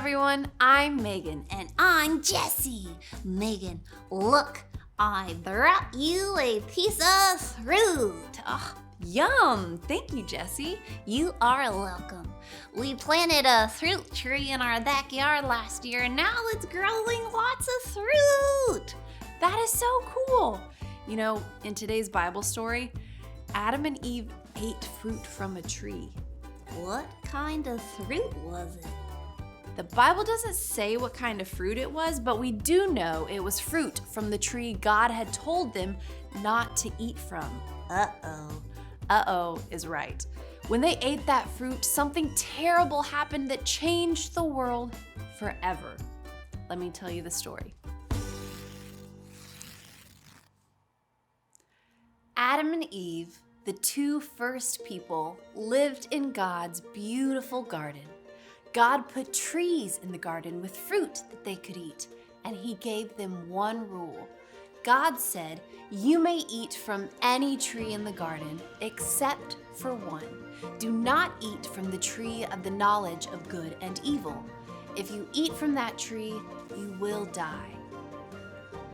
everyone, I'm Megan. And I'm Jessie. Megan, look, I brought you a piece of fruit. Oh, yum! Thank you, Jessie. You are welcome. We planted a fruit tree in our backyard last year, and now it's growing lots of fruit. That is so cool. You know, in today's Bible story, Adam and Eve ate fruit from a tree. What kind of fruit was it? The Bible doesn't say what kind of fruit it was, but we do know it was fruit from the tree God had told them not to eat from. Uh-oh. Uh-oh is right. When they ate that fruit, something terrible happened that changed the world forever. Let me tell you the story. Adam and Eve, the two first people, lived in God's beautiful garden. God put trees in the garden with fruit that they could eat, and He gave them one rule. God said, "You may eat from any tree in the garden except for one. Do not eat from the tree of the knowledge of good and evil. If you eat from that tree, you will die."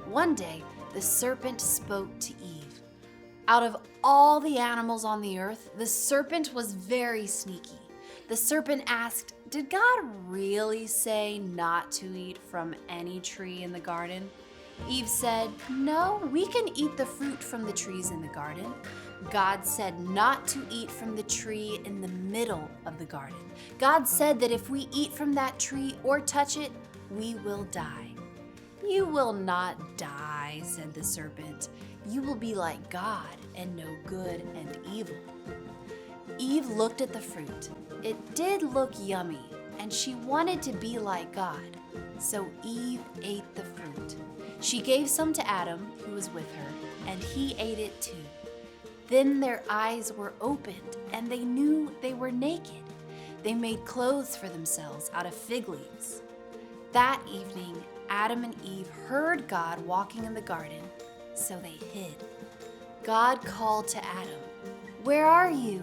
One day, the serpent spoke to Eve. Out of all the animals on the earth, the serpent was very sneaky. The serpent asked, "Did God really say not to eat from any tree in the garden?" Eve said, "No, we can eat the fruit from the trees in the garden." God said not to eat from the tree in the middle of the garden. God said that if we eat from that tree or touch it, we will die. "You will not die," said the serpent. "You will be like God and know good and evil." Eve looked at the fruit. It did look yummy, and she wanted to be like God. So Eve ate the fruit. She gave some to Adam, who was with her, and he ate it too. Then their eyes were opened, and they knew they were naked. They made clothes for themselves out of fig leaves. That evening, Adam and Eve heard God walking in the garden, so they hid. God called to Adam, "Where are you?"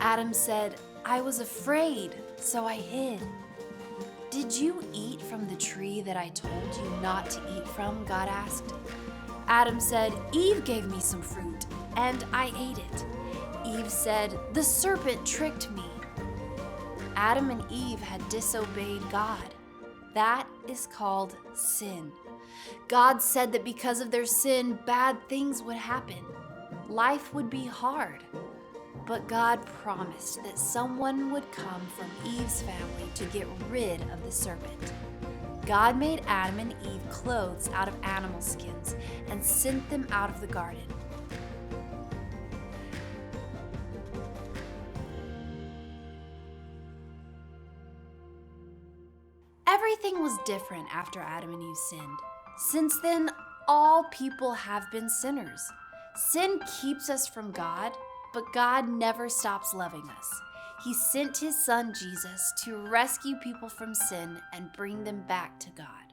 Adam said, "I was afraid, so I hid." "Did you eat from the tree that I told you not to eat from?" God asked. Adam said, "Eve gave me some fruit, and I ate it." Eve said, "The serpent tricked me." Adam and Eve had disobeyed God. That is called sin. God said that because of their sin, bad things would happen. Life would be hard. But God promised that someone would come from Eve's family to get rid of the serpent. God made Adam and Eve clothes out of animal skins and sent them out of the garden. Everything was different after Adam and Eve sinned. Since then, all people have been sinners. Sin keeps us from God, but God never stops loving us. He sent His Son Jesus to rescue people from sin and bring them back to God.